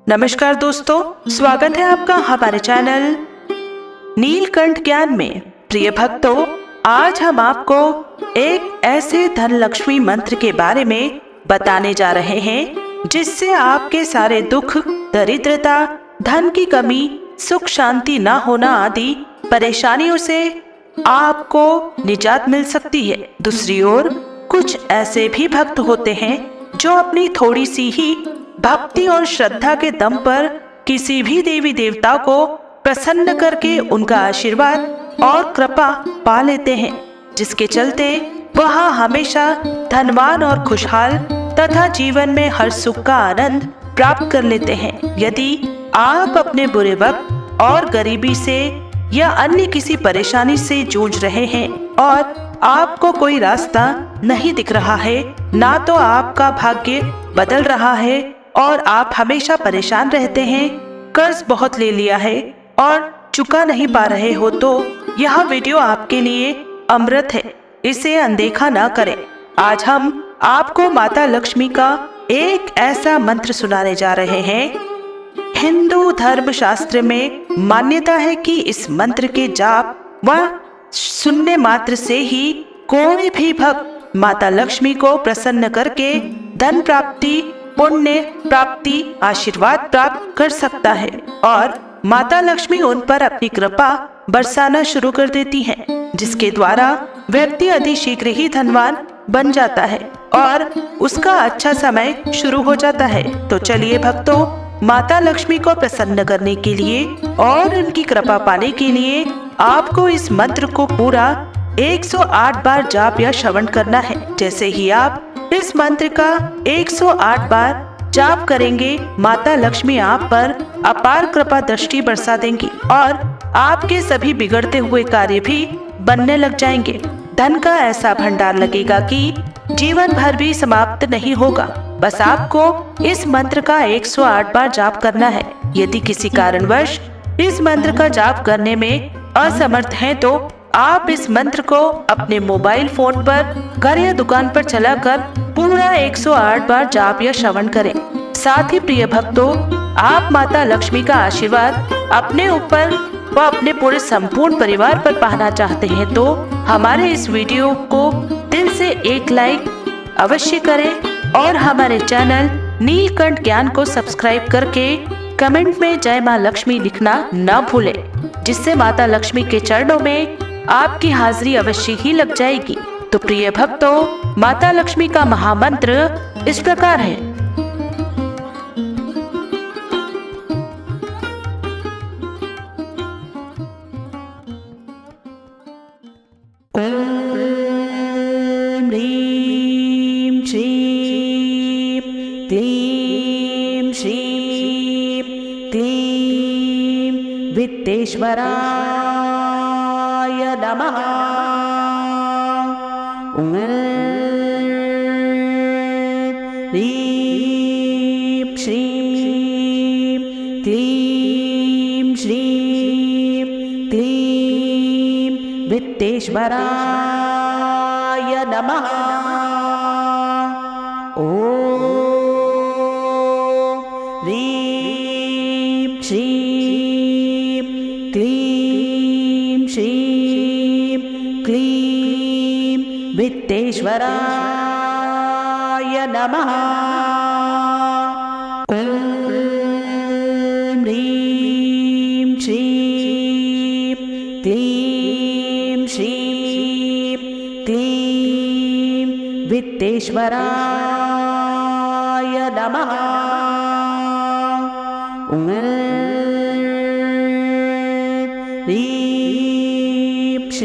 नमस्कार दोस्तों, स्वागत है आपका हमारे चैनल नीलकंठ ज्ञान में। प्रिय भक्तों, आज हम आपको एक ऐसे धन लक्ष्मी मंत्र के बारे में बताने जा रहे हैं जिससे आपके सारे दुख, दरिद्रता, धन की कमी, सुख शांति न होना आदि परेशानियों से आपको निजात मिल सकती है। दूसरी ओर कुछ ऐसे भी भक्त होते हैं जो अपनी थोड़ी सी ही भक्ति और श्रद्धा के दम पर किसी भी देवी देवता को प्रसन्न करके उनका आशीर्वाद और कृपा पा लेते हैं, जिसके चलते वह हमेशा धनवान और खुशहाल तथा जीवन में हर सुख का आनंद प्राप्त कर लेते हैं। यदि आप अपने बुरे वक्त और गरीबी से या अन्य किसी परेशानी से जूझ रहे हैं और आपको कोई रास्ता नहीं दिख रहा है, ना तो आपका भाग्य बदल रहा है और आप हमेशा परेशान रहते हैं, कर्ज बहुत ले लिया है और चुका नहीं पा रहे हो, तो यह वीडियो आपके लिए अमृत है, इसे अनदेखा ना करें। आज हम आपको माता लक्ष्मी का एक ऐसा मंत्र सुनाने जा रहे हैं। हिंदू धर्म शास्त्र में मान्यता है कि इस मंत्र के जाप व सुनने मात्र से ही कोई भी भक्त माता लक्ष्मी को प्रसन्न करके धन प्राप्ति, पुण्य प्राप्ति, आशीर्वाद प्राप्त कर सकता है और माता लक्ष्मी उन पर अपनी कृपा बरसाना शुरू कर देती हैं, जिसके द्वारा व्यक्ति अति शीघ्र ही धनवान बन जाता है और उसका अच्छा समय शुरू हो जाता है। तो चलिए भक्तों, माता लक्ष्मी को प्रसन्न करने के लिए और उनकी कृपा पाने के लिए आपको इस मंत्र को पूरा 108 बार जाप या श्रवण करना है। जैसे ही आप इस मंत्र का 108 बार जाप करेंगे, माता लक्ष्मी आप पर अपार कृपा दृष्टि बरसा देंगी और आपके सभी बिगड़ते हुए कार्य भी बनने लग जाएंगे। धन का ऐसा भंडार लगेगा कि जीवन भर भी समाप्त नहीं होगा। बस आपको इस मंत्र का 108 बार जाप करना है। यदि किसी कारणवश इस मंत्र का जाप करने में असमर्थ हैं, तो आप इस मंत्र को अपने मोबाइल फोन पर घर या दुकान पर चलाकर पूरा 108 बार जाप या श्रवण करें। साथ ही प्रिय भक्तों, आप माता लक्ष्मी का आशीर्वाद अपने ऊपर व अपने पूरे संपूर्ण परिवार पर पाना चाहते हैं, तो हमारे इस वीडियो को दिल से एक लाइक अवश्य करें और हमारे चैनल नीलकंठ ज्ञान को सब्सक्राइब करके कमेंट में जय माँ लक्ष्मी लिखना न भूलें, जिससे माता लक्ष्मी के चरणों में आपकी हाजिरी अवश्य ही लग जाएगी। तो प्रिय भक्तों, माता लक्ष्मी का महामंत्र इस प्रकार है। ओम ह्रीं श्रीं क्लीं श्रीं क्लीं वित्तेश्वराय नमः। ओम ह्रीं श्रीं क्लीं श्रीं क्लीं वित्तेश्वराय नमः। ओम ह्रीं श्रीं क्लीं श्रीं क्लीं वित्तेश्वराय नमः। ओम ह्रीं श्रीं क्लीं श्रीं क्लीं वित्तेश्वराय नमः। ओम ह्रीं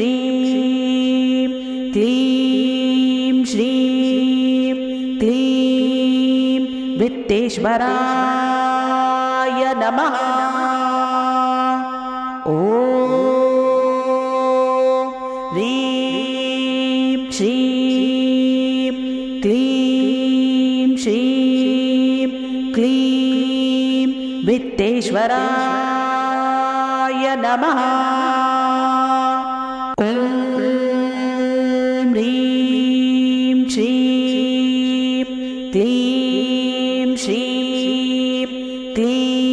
श्रीं क्लीं श्रीं क्लीं वित्तेश्वराय नमः। ओम ह्रीं श्रीं क्लीं श्रीं क्लीं वित्तेश्वराय नमः। ओम ह्रीं श्रीं क्लीं श्रीं क्लीं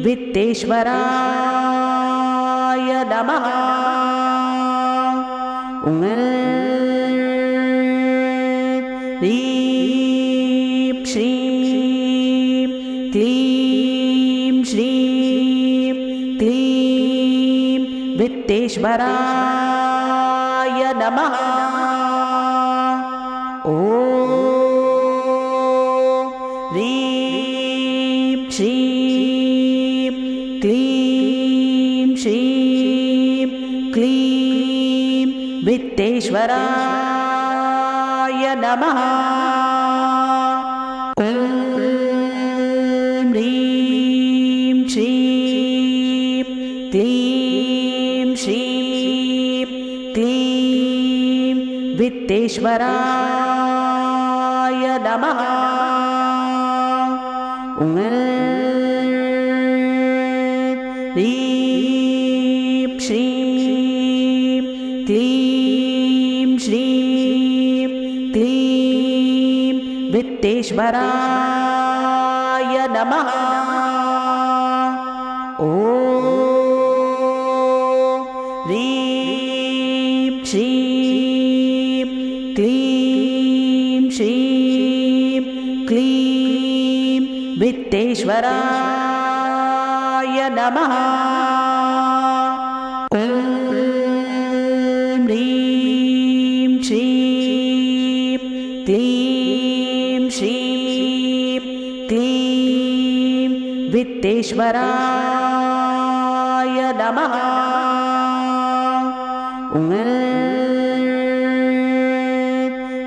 वित्तेश्वराय नमः। ॐ ह्रीं श्रीं क्लीं श्रीं क्लीं वित्तेश्वराय नमः। ॐ ह्रीं श्रीं क्लीं श्रीं क्लीं वित्तेश्वराय नमः। ॐ ह्रीं श्रीं क्लीं श्रीं क्लीं वित्तेश्वराय नमः। ॐ ह्रीं श्रीं क्लीं श्रीं क्लीं वित्तेश्वराय नमः। ॐ ह्रीं श्रीं क्लीं श्रीं क्लीं वित्तेश्वराय नमः। ॐ ह्रीं श्रीं क्लीं श्रीं क्लीं वित्तेश्वराय नमः। ॐ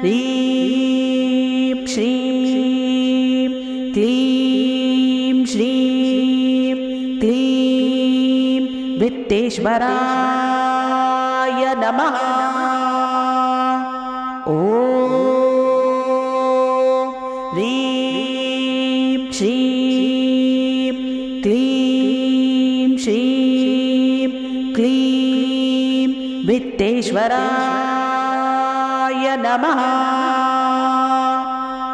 ह्रीं श्रीं क्लीं श्रीं क्लीं वित्तेश्वराय नमः। ॐ ह्रीं श्रीं क्लीं श्रीं क्लीं वित्तेश्वराय नमः।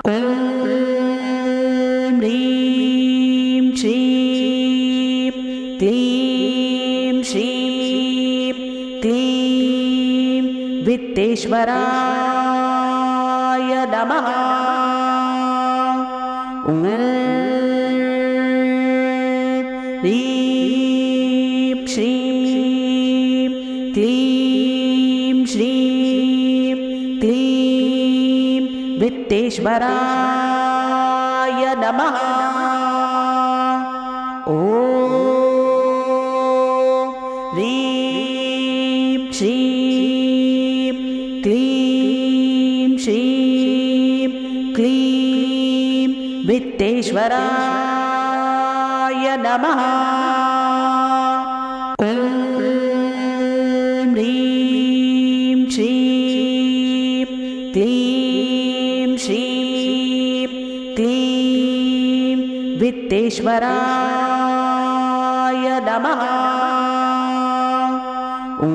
ॐ ह्रीं श्रीं क्लीं श्रीं क्लीं वित्तेश्वराय नमः। ॐ ह्रीं श्रीं क्लीं श्रीं क्लीं वित्तेश्वराय नमः। ॐ ह्रीं श्रीं क्लीं श्रीं क्लीं वित्तेश्वराय नमः। ॐ ह्रीं श्रीं क्लीं श्रीं क्लीं वित्तेश्वराय नमः। ॐ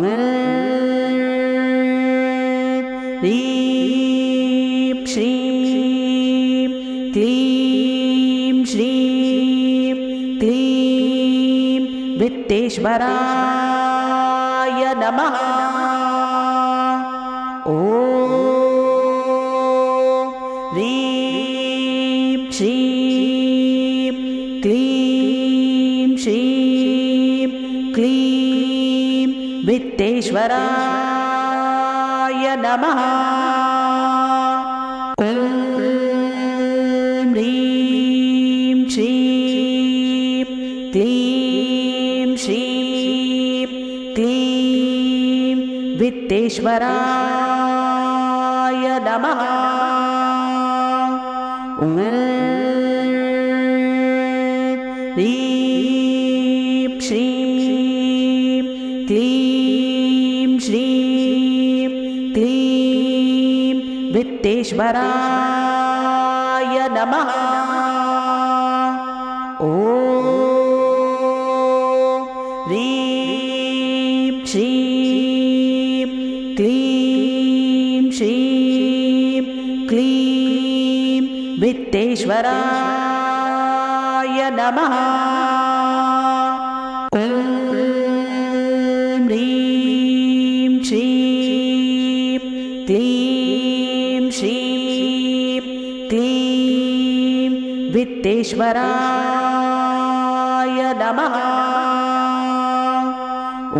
ह्रीं श्रीं क्लीं श्रीं क्लीं वित्तेश्वराय नमः। ॐ ह्रीं श्रीं क्लीं श्रीं क्लीं वित्तेश्वराय नमः। ॐ ह्रीं श्रीं क्लीं श्रीं क्लीं वित्तेश्वराय नमः। ॐ ह्रीं श्रीं क्लीं श्रीं क्लीं वित्तेश्वराय नमः। ॐ ह्रीं श्रीं क्लीं श्रीं क्लीं वित्तेश्वराय नमः। क्लीं श्रीं क्लीं वित्तेश्वराय नमः। ॐ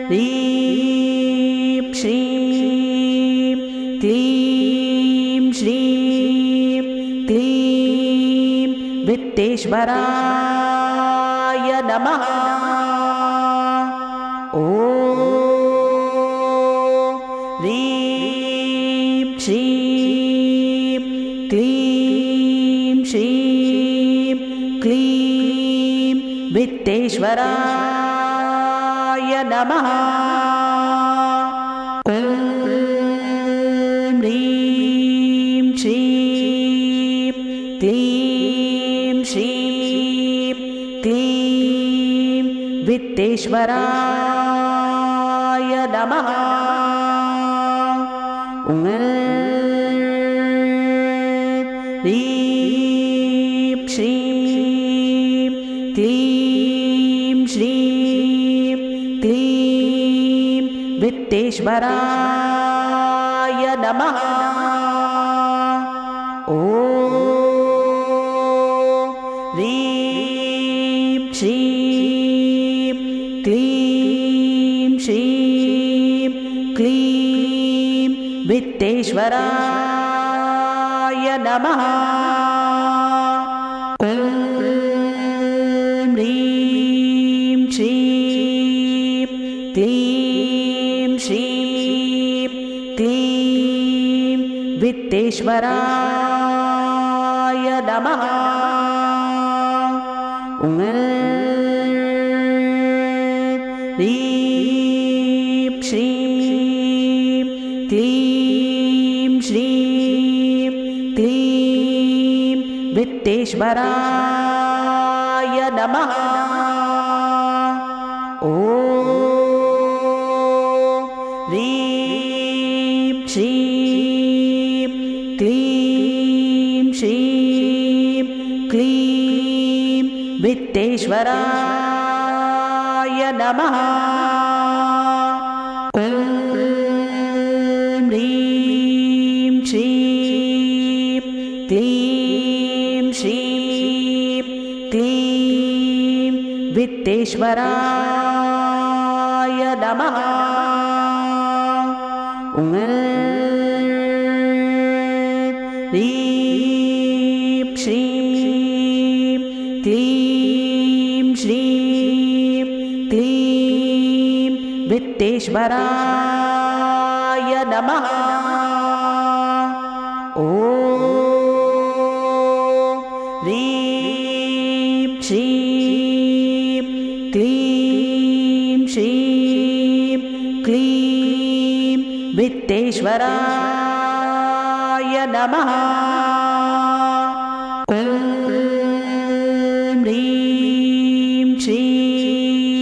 ह्रीं श्रीं क्लीं श्रीं क्लीं वित्तेश्वराय नमः। ॐ ह्रीं श्रीं क्लीं श्रीं क्लीं वित्तेश्वराय नमः। ॐ ह्रीं श्रीं क्लीं श्रीं क्लीं वित्तेश्वराय नमः। ॐ ह्रीं श्रीं क्लीं श्रीं क्लीं वित्तेश्वराय नमः। ॐ ह्रीं श्रीं क्लीं श्रीं क्लीं वित्तेश्वराय नमः। ॐ ह्रीं श्रीं क्लीं श्रीं क्लीं वित्तेश्वराय नमः। ॐ ह्रीं श्रीं क्लीं श्रीं क्लीं वित्तेश्वराय नमः। ॐ ह्रीं श्रीं क्लीं श्रीं क्लीं वित्तेश्वराय नमः। ॐ ह्रीं श्रीं क्लीं श्रीं क्लीं वित्तेश्वराय नमः। ॐ ह्रीं श्रीं क्लीं श्रीं क्लीं वित्तेश्वराय नमः। ॐ ह्रीं श्रीं क्लीं श्रीं क्लीं वित्तेश्वराय नमः। ॐ ह्रीं श्रीं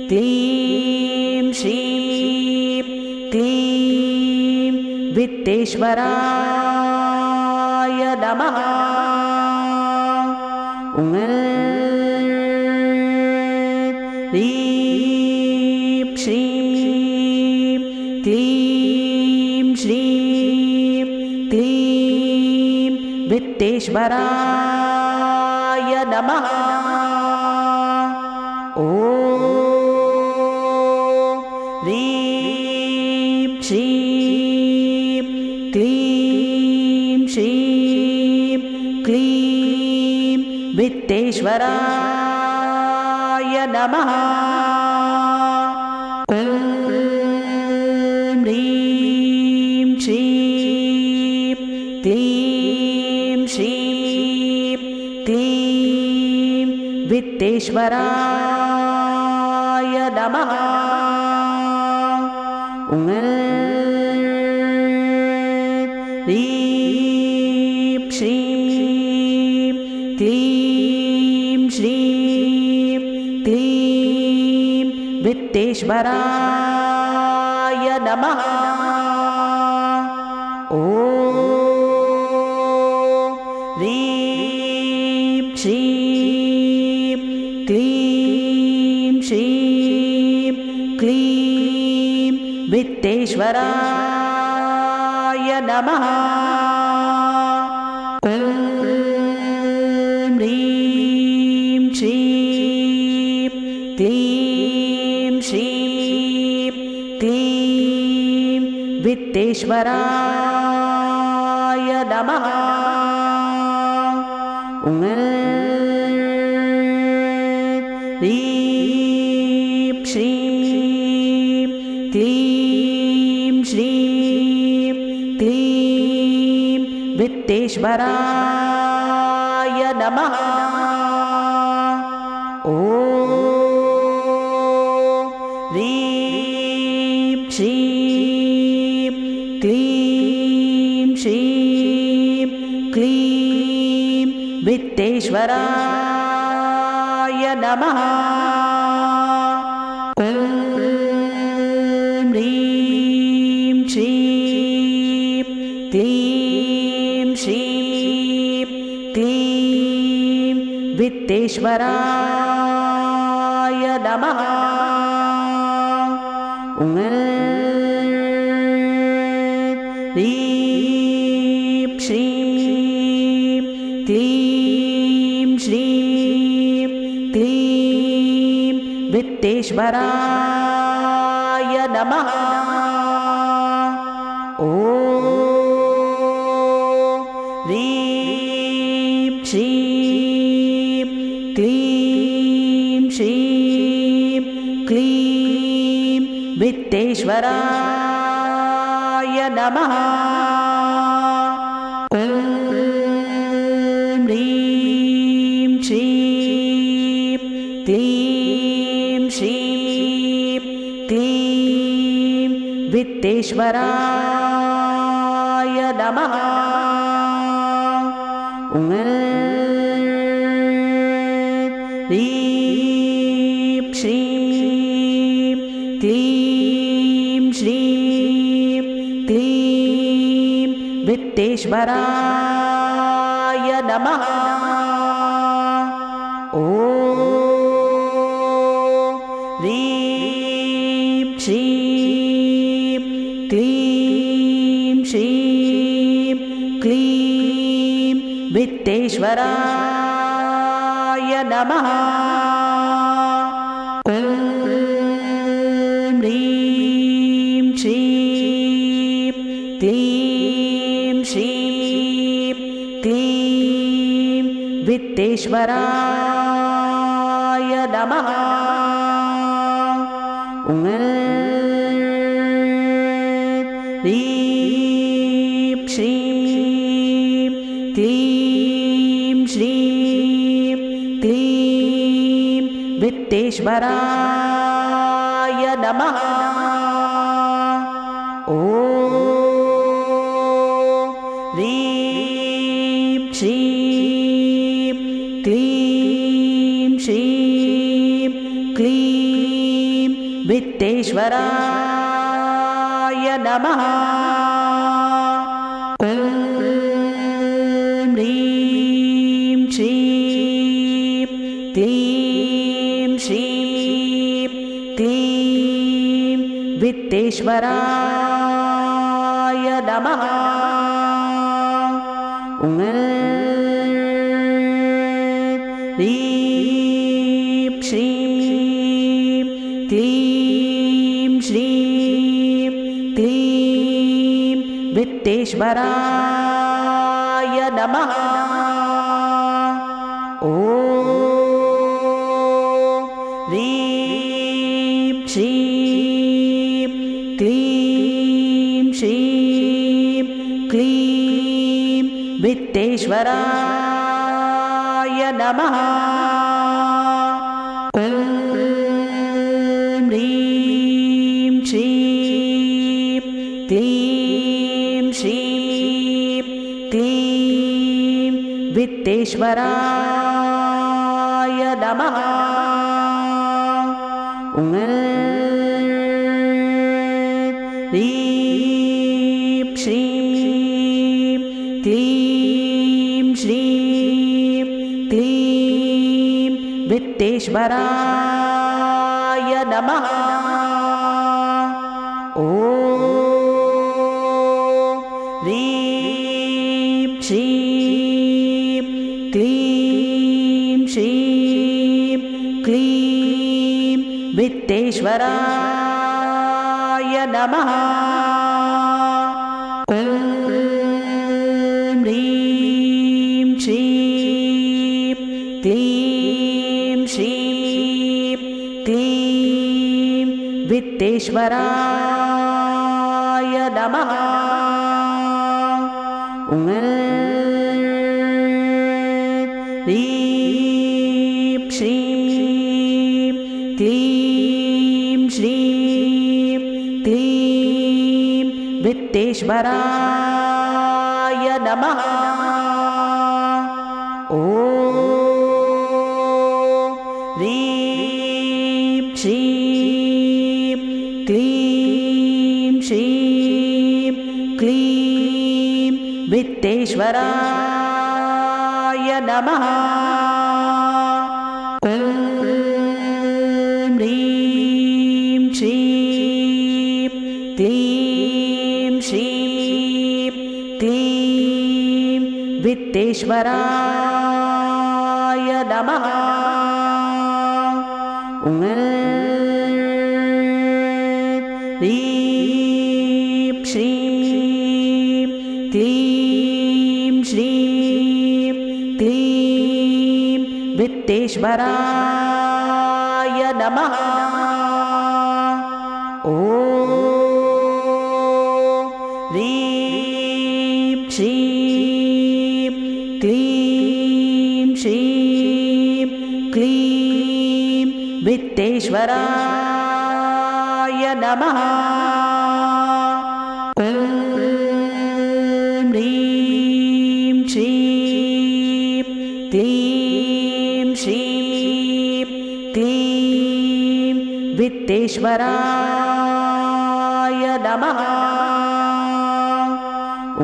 क्लीं श्रीं क्लीं वित्तेश्वराय नमः। ॐ ह्रीं श्रीं क्लीं श्रीं क्लीं वित्तेश्वराय नमः। ॐ ह्रीं श्रीं क्लीं श्रीं क्लीं वित्तेश्वराय नमः। ॐ ह्रीं श्रीं क्लीं श्रीं क्लीं वित्तेश्वराय नमः। ॐ ह्रीं श्रीं क्लीं श्रीं क्लीं वित्तेश्वराय नमः। ॐ ह्रीं श्रीं क्लीं श्रीं क्लीं वित्तेश्वराय नमः। ॐ ह्रीं श्रीं क्लीं श्रीं क्लीं वित्तेश्वराय नमः। ॐ ह्रीं श्रीं क्लीं श्रीं क्लीं वित्तेश्वराय नमः। ॐ ह्रीं श्रीं क्लीं श्रीं क्लीं वित्तेश्वराय नमः। ॐ ह्रीं श्रीं क्लीं श्रीं क्लीं वित्तेश्वराय नमः। ॐ ह्रीं श्रीं क्लीं श्रीं क्लीं वित्तेश्वराय नमः। ॐ ह्रीं श्रीं क्लीं श्रीं क्लीं वित्तेश्वराय नमः। ॐ ह्रीं श्रीं क्लीं श्रीं क्लीं वित्तेश्वराय नमः। ॐ ह्रीं श्रीं क्लीं श्रीं क्लीं वित्तेश्वराय नमः। ॐ ह्रीं श्रीं क्लीं श्रीं क्लीं वित्तेश्वराय नमः। ॐ ह्रीं श्रीं क्लीं श्रीं क्लीं वित्तेश्वराय नमः। ॐ ह्रीं श्रीं क्लीं श्रीं क्लीं वित्तेश्वराय नमः। ॐ ह्रीं श्रीं क्लीं श्रीं क्लीं वित्तेश्वराय नमः। ॐ ह्रीं श्रीं क्लीं श्रीं क्लीं वित्तेश्वराय नमः। ॐ ह्रीं श्रीं क्लीं श्रीं क्लीं वित्तेश्वराय नमः। ॐ ह्रीं श्रीं क्लीं श्रीं क्लीं वित्तेश्वराय नमः। ॐ ह्रीं श्रीं क्लीं श्रीं क्लीं वित्तेश्वराय नमः। ॐ ह्रीं श्रीं क्लीं श्रीं क्लीं वित्तेश्वराय नमः। ॐ ह्रीं श्रीं क्लीं श्रीं क्लीं वित्तेश्वराय नमः। ॐ ह्रीं श्रीं क्लीं श्रीं क्लीं वित्तेश्वराय नमः। ॐ ह्रीं श्रीं क्लीं श्रीं क्लीं वित्तेश्वराय नमः। ॐ ह्रीं श्रीं क्लीं श्रीं क्लीं वित्तेश्वराय नमः। ॐ ह्रीं श्रीं क्लीं श्रीं क्लीं वित्तेश्वराय नमः। ॐ ह्रीं श्रीं क्लीं श्रीं क्लीं वित्तेश्वराय नमः। ॐ ह्रीं श्रीं क्लीं श्रीं क्लीं वित्तेश्वराय नमः। ॐ ह्रीं श्रीं क्लीं श्रीं क्लीं वित्तेश्वराय नमः। ॐ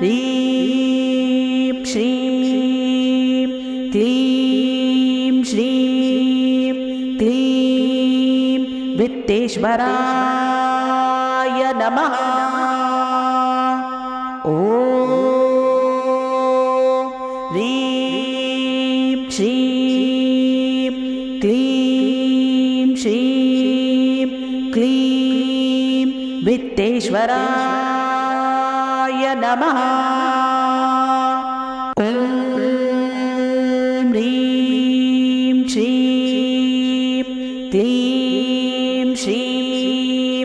ह्रीं श्रीं क्लीं श्रीं क्लीं वित्तेश्वराय नमः। ॐ ह्रीं श्रीं क्लीं श्रीं क्लीं वित्तेश्वराय नमः। ॐ ह्रीं श्रीं क्लीं श्रीं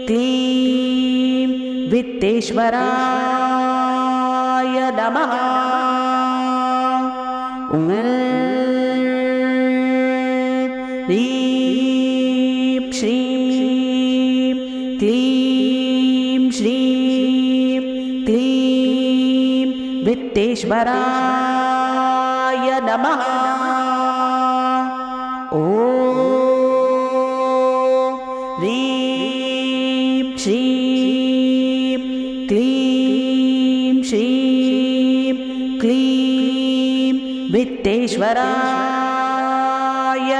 क्लीं वित्तेश्वराय नमः। ॐ ह्रीं श्रीं क्लीं श्रीं क्लीं वित्तेश्वराय नमः। ॐ ह्रीं श्रीं क्लीं श्रीं क्लीं वित्तेश्वराय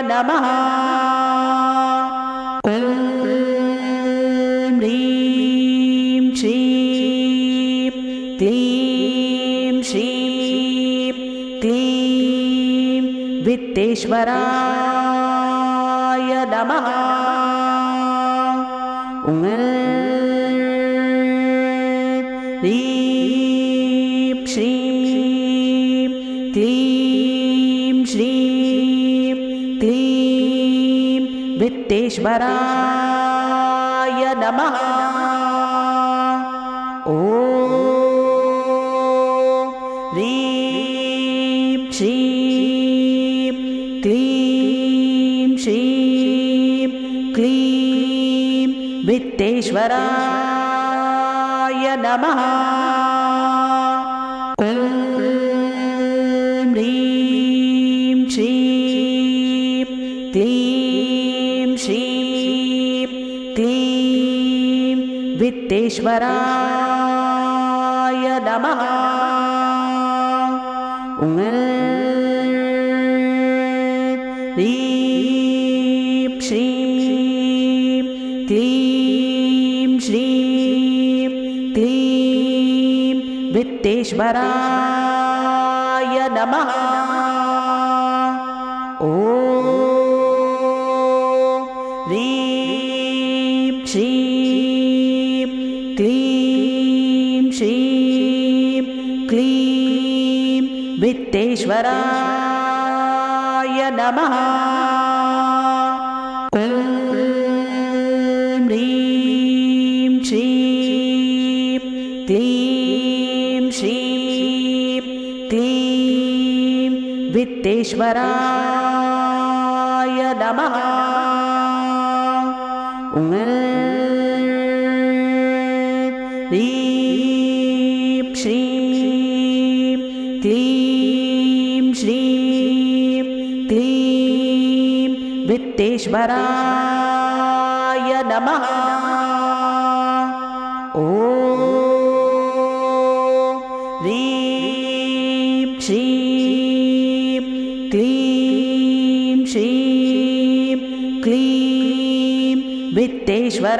नमः। ॐ ह्रीं श्रीं क्लीं श्रीं क्लीं वित्तेश्वराय नमः। ॐ ह्रीं श्रीं क्लीं श्रीं क्लीं वित्तेश्वराय नमः। ॐ ह्रीं श्रीं क्लीं श्रीं क्लीं वित्तेश्वराय नमः। ॐ ह्रीं श्रीं क्लीं श्रीं क्लीं वित्तेश्वराय नमः। ॐ ह्रीं श्रीं क्लीं श्रीं वित्तेश्वराय नमः। ॐ ह्रीं श्रीं क्लीं श्रीं क्लीं वित्तेश्वराय नमः। ॐ ह्रीं श्रीं क्लीं श्रीं क्लीं वित्तेश्वराय नमः। ॐ ह्रीं श्रीं क्लीं श्रीं क्लीं वित्तेश्वराय नमः। ॐ ह्रीं श्रीं क्लीं श्रीं क्लीं वित्तेश्वराय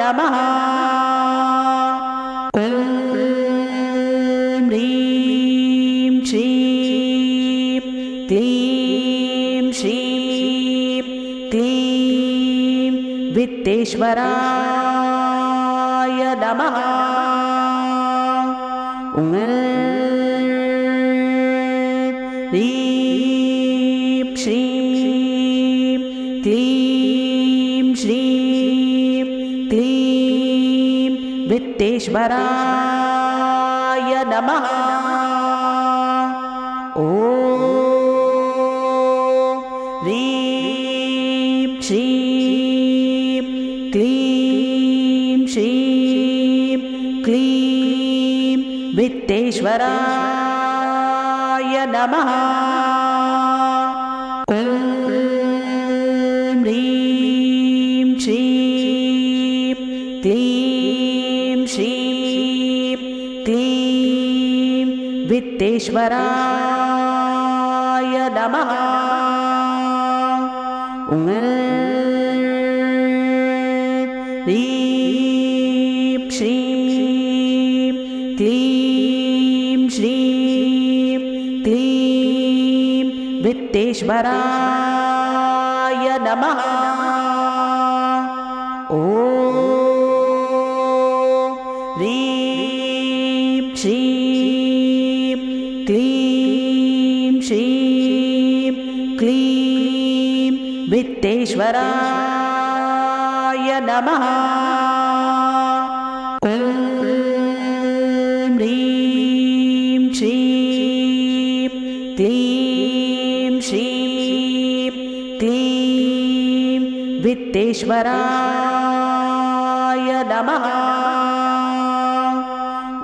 नमः। ॐ ह्रीं श्रीं क्लीं श्रीं क्लीं वित्तेश्वराय नमः। ॐ ह्रीं श्रीं क्लीं श्रीं क्लीं वित्तेश्वराय नमः। ॐ ह्रीं श्रीं क्लीं श्रीं क्लीं वित्तेश्वराय नमः। ॐ ह्रीं श्रीं क्लीं श्रीं क्लीं वित्तेश्वराय नमः। ॐ ह्रीं श्रीं क्लीं श्रीं क्लीं वित्तेश्वराय नमः। ॐ ह्रीं श्रीं क्लीं श्रीं क्लीं वित्तेश्वराय नमः। ॐ ह्रीं श्रीं क्लीं श्रीं क्लीं वित्तेश्वराय नमः।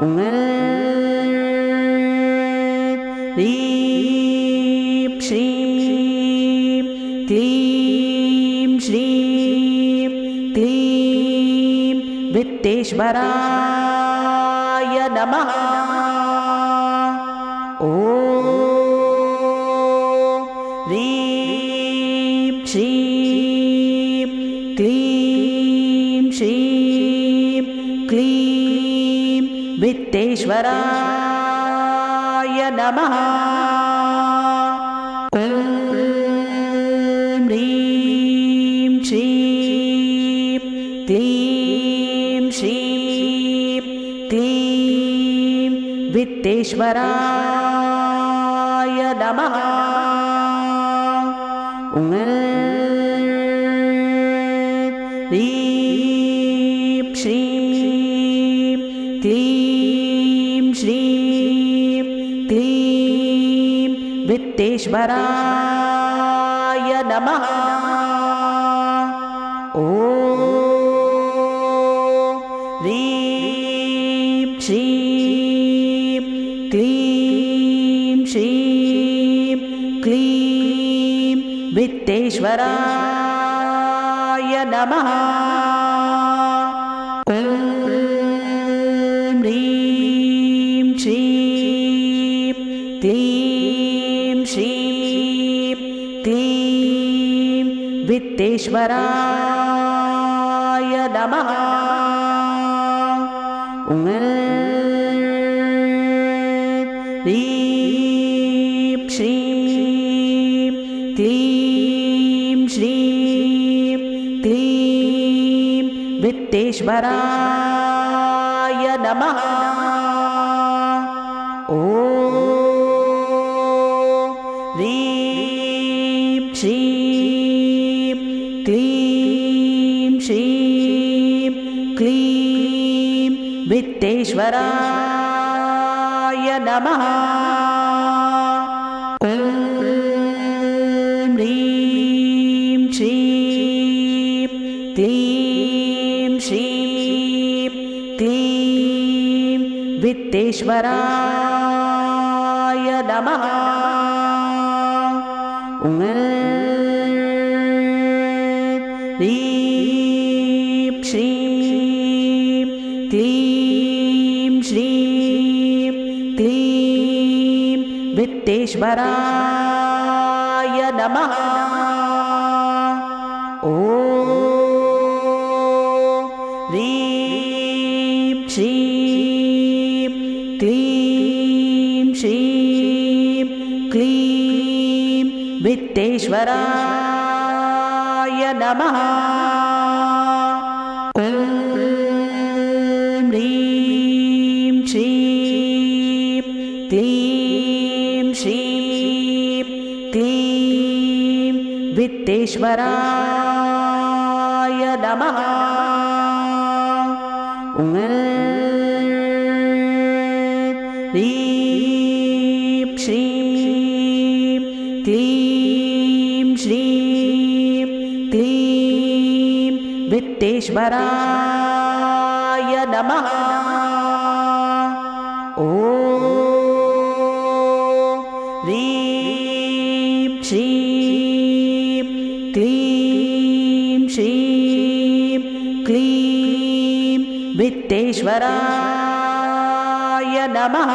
ॐ ह्रीं श्रीं क्लीं श्रीं क्लीं वित्तेश्वराय नमः। ॐ ह्रीं श्रीं क्लीं श्रीं क्लीं वित्तेश्वराय नमः। ॐ ह्रीं श्रीं क्लीं श्रीं क्लीं वित्तेश्वराय नमः। ॐ ह्रीं श्रीं क्लीं श्रीं क्लीं वित्तेश्वराय नमः। ॐ ह्रीं श्रीं क्लीं श्रीं क्लीं वित्तेश्वराय नमः। ॐ ह्रीं श्रीं क्लीं श्रीं क्लीं वित्तेश्वराय नमः। ॐ क्लीं वित्तेश्वराय नमः। ॐ ह्रीं श्रीं क्लीं श्रीं क्लीं वित्तेश्वराय नमः। ॐ ह्रीं श्रीं क्लीं श्रीं क्लीं वित्तेश्वराय नमः। ॐ ह्रीं श्रीं क्लीं श्रीं क्लीं वित्तेश्वराय नमः। ॐ ह्रीं श्रीं क्लीं श्रीं क्लीं वित्तेश्वराय नमः। ॐ ह्रीं श्रीं क्लीं श्रीं क्लीं वित्तेश्वराय नमः। ॐ ह्रीं श्रीं क्लीं श्रीं क्लीं वित्तेश्वराय नमः। ॐ ह्रीं श्रीं क्लीं श्रीं क्लीं वित्तेश्वराय नमः।